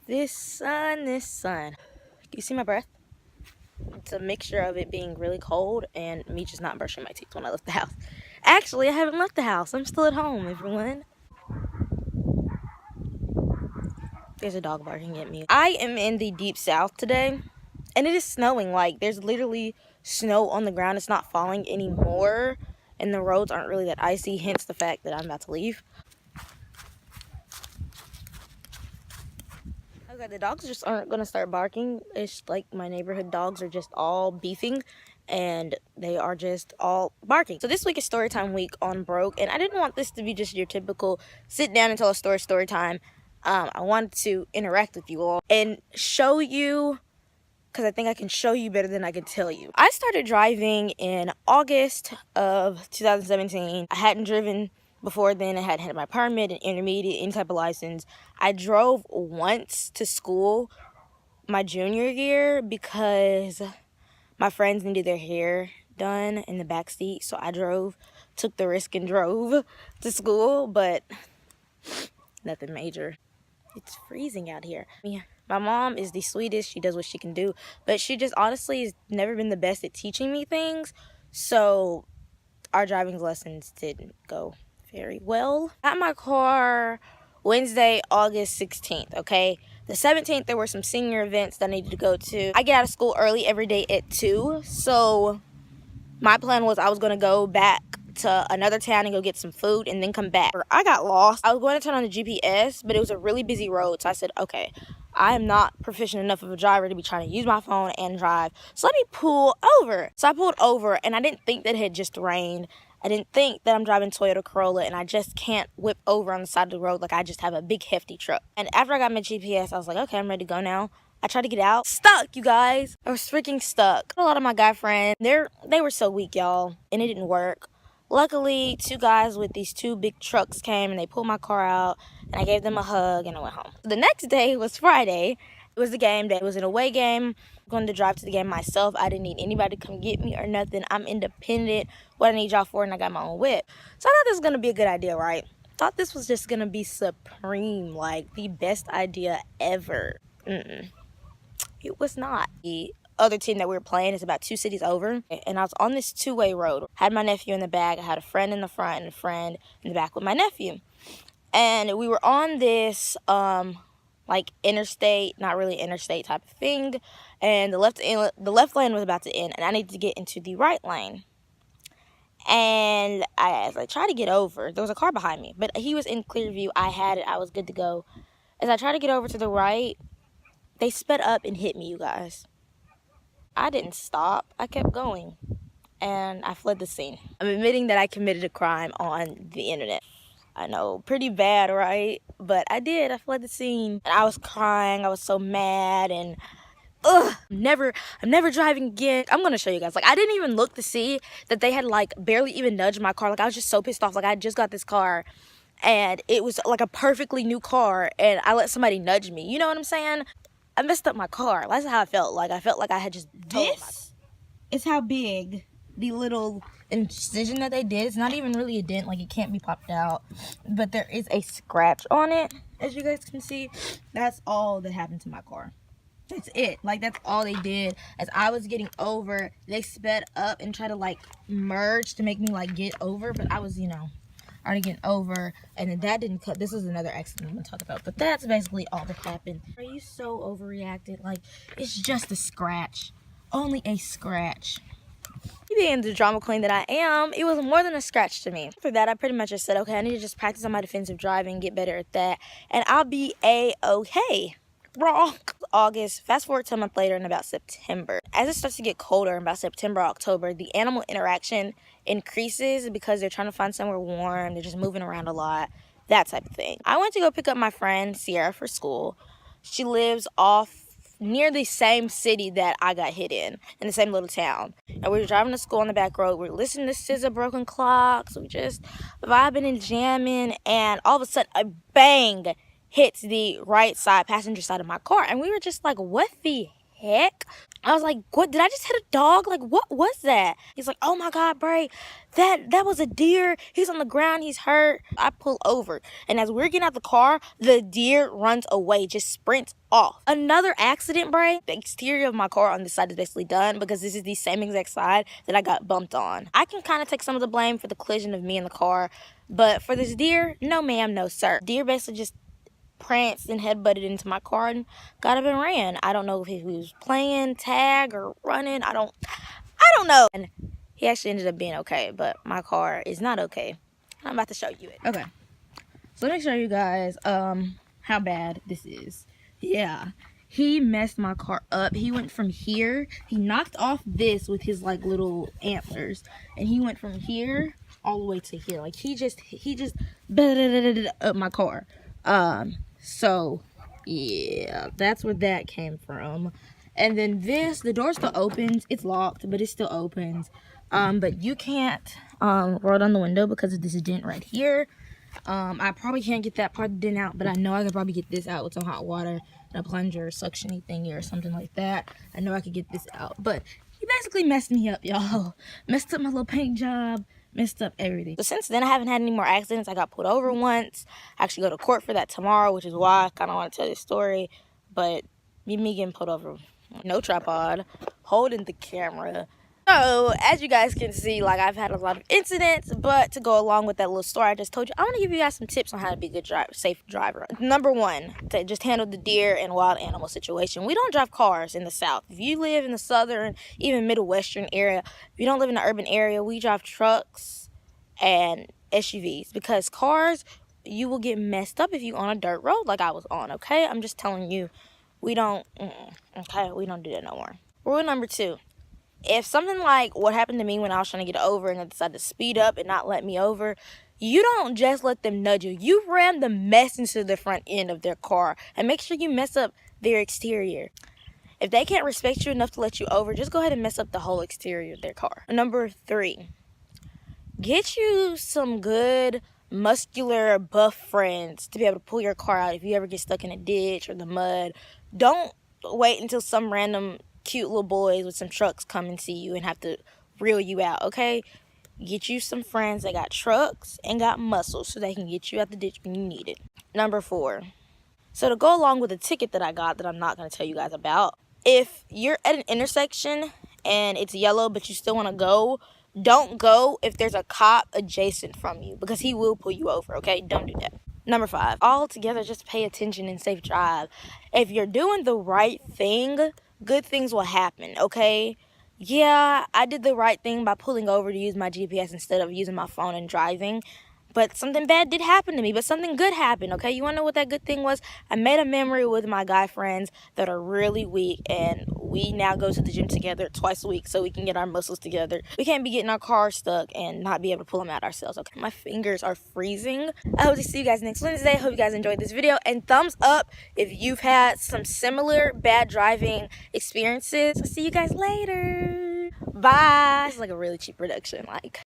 This sun. Do you see my breath? It's a mixture of it being really cold and me just not brushing my teeth when I left the house. Actually, I haven't left the house. I'm still at home, everyone. There's a dog barking at me. I am in the deep south today, and it is snowing. Like, there's literally snow on the ground. It's not falling anymore, and the roads aren't really that icy, hence the fact that I'm about to leave. Okay, the dogs just aren't gonna start barking. It's like my neighborhood dogs are just all beefing, and they are just all barking. So this week is story time week on Broke, and I didn't want this to be just your typical sit down and tell a story time. I wanted to interact with you all and show you, because I think I can show you better than I can tell you. I started driving in August of 2017. I hadn't driven before then. I hadn't had my permit, an intermediate, any type of license. I drove once to school my junior year because my friends needed their hair done in the back seat, so I took the risk and drove to school, but nothing major. It's freezing out here. Yeah. My mom is the sweetest. She does what she can do, but she just honestly has never been the best at teaching me things, so our driving lessons didn't go very well. Got my car Wednesday, August 16th, okay? The 17th, there were some senior events that I needed to go to. I get out of school early every day at 2, so my plan was I was going to go back to another town and go get some food and then come back. I got lost. I was going to turn on the GPS, but it was a really busy road, so I said, okay, I am not proficient enough of a driver to be trying to use my phone and drive, so let me pull over. So I pulled over, and I didn't think that it had just rained. I didn't think that I'm driving Toyota Corolla, and I just can't whip over on the side of the road like I just have a big hefty truck. And after I got my GPS, I was like, okay, I'm ready to go now. I tried to get out. Stuck, you guys. I was freaking stuck. A lot of my guy friends, they were so weak, y'all, and it didn't work. Luckily, 2 guys with these 2 big trucks came, and they pulled my car out, and I gave them a hug, and I went home. The next day was Friday. It was the game day. It was an away game. I'm going to drive to the game myself. I didn't need anybody to come get me or nothing. I'm independent. What I need y'all for, and I got my own whip. So I thought this was going to be a good idea, right? Thought this was just going to be supreme, like the best idea ever. It was not. The other team that we were playing is about 2 cities over, and I was on this 2-way road. Had my nephew in the back. I had a friend in the front and a friend in the back with my nephew, and we were on this like interstate, not really interstate type of thing, and the left lane was about to end, and I needed to get into the right lane. And as I tried to get over, there was a car behind me, but he was in clear view. I had it. I was good to go. As I tried to get over to the right, they sped up and hit me, you guys. I didn't stop. I kept going, and I fled the scene. I'm admitting that I committed a crime on the internet. I know, pretty bad, right? But I did. I fled the scene, and I was crying. I was so mad, and I'm never driving again. I'm gonna show you guys. Like, I didn't even look to see that they had like barely even nudged my car. Like, I was just so pissed off. Like, I just got this car, and it was like a perfectly new car, and I let somebody nudge me. You know what I'm saying? I messed up my car. That's how I felt. Like, I felt like I had just totaled my car. This is how big the little incision that they did. It's not even really a dent. Like, it can't be popped out. But there is a scratch on it, as you guys can see. That's all that happened to my car. That's it. Like, that's all they did. As I was getting over, they sped up and tried to, like, merge to make me, like, get over. But I was, already getting over, and then that didn't cut. This is another accident I'm gonna talk about, but that's basically all that happened. Are you so overreacted? Like, it's just a scratch, only a scratch. Being the drama queen that I am, it was more than a scratch to me. For that, I pretty much just said, okay, I need to just practice on my defensive driving, get better at that, and I'll be a-okay. Wrong. August, fast forward to a month later in about September. As it starts to get colder in about September, October, the animal interaction increases because they're trying to find somewhere warm. They're just moving around a lot, that type of thing. I went to go pick up my friend Sierra for school. She lives off near the same city that I got hit in the same little town. And we were driving to school on the back road. We were listening to SZA Broken Clocks. We just vibing and jamming, and all of a sudden, a bang hits the right side, passenger side of my car. And we were just like, what the heck? I was like, what, did I just hit a dog? Like, what was that? He's like, oh my God, Bray, that was a deer. He's on the ground, he's hurt. I pull over, and as we're getting out the car, the deer runs away, just sprints off. Another accident, Bray. The exterior of my car on this side is basically done because this is the same exact side that I got bumped on. I can kind of take some of the blame for the collision of me and the car, but for this deer, no ma'am, no sir. Deer basically just pranced and headbutted into my car and got up and ran. I don't know if he was playing tag or running. I don't know. And he actually ended up being okay, but my car is not okay. I'm about to show you it. Okay. So let me show you guys how bad this is. Yeah. He messed my car up. He went from here. He knocked off this with his like little antlers, and he went from here all the way to here. Like he just up my car. So yeah, that's where that came from. And then this, the door still opens. It's locked, but it still opens. But you can't roll down the window because of this dent right here. I probably can't get that part of the dent out, but I know I can probably get this out with some hot water and a plunger or suction-y thingy or something like that. I know I could get this out, but he basically messed me up, y'all. Messed up my little paint job. Messed up everything. So since then, I haven't had any more accidents. I got pulled over once. I actually go to court for that tomorrow, which is why I kind of want to tell this story. But me getting pulled over, no tripod, holding the camera. So as you guys can see, like I've had a lot of incidents, but to go along with that little story I just told you, I want to give you guys some tips on how to be a good driver, safe driver. Number one, to just handle the deer and wild animal situation. We don't drive cars in the South. If you live in the southern, even middle western area, if you don't live in the urban area, we drive trucks and SUVs, because cars, you will get messed up if you on a dirt road like I was on. Okay, I'm just telling you, we don't. Okay, we don't do that no more. Rule number two. If something like what happened to me when I was trying to get over and they decided to speed up and not let me over, you don't just let them nudge you. You ram the mess into the front end of their car, and make sure you mess up their exterior. If they can't respect you enough to let you over, just go ahead and mess up the whole exterior of their car. Number three, get you some good muscular buff friends to be able to pull your car out if you ever get stuck in a ditch or the mud. Don't wait until some random cute little boys with some trucks come and see you and have to reel you out, okay? Get you some friends that got trucks and got muscles so they can get you out the ditch when you need it. Number four. So to go along with the ticket that I got that I'm not going to tell you guys about, if you're at an intersection and it's yellow but you still want to go, don't go if there's a cop adjacent from you, because he will pull you over, okay? Don't do that. Number five, all together, just pay attention and safe drive. If you're doing the right thing, good things will happen, okay? Yeah, I did the right thing by pulling over to use my GPS instead of using my phone and driving. But something bad did happen to me, but something good happened, okay? You want to know what that good thing was? I made a memory with my guy friends that are really weak, and we now go to the gym together twice a week so we can get our muscles together. We can't be getting our car stuck and not be able to pull them out ourselves, okay? My fingers are freezing. I hope to see you guys next Wednesday. Hope you guys enjoyed this video, and thumbs up if you've had some similar bad driving experiences. I'll see you guys later. Bye. This is like a really cheap production, like.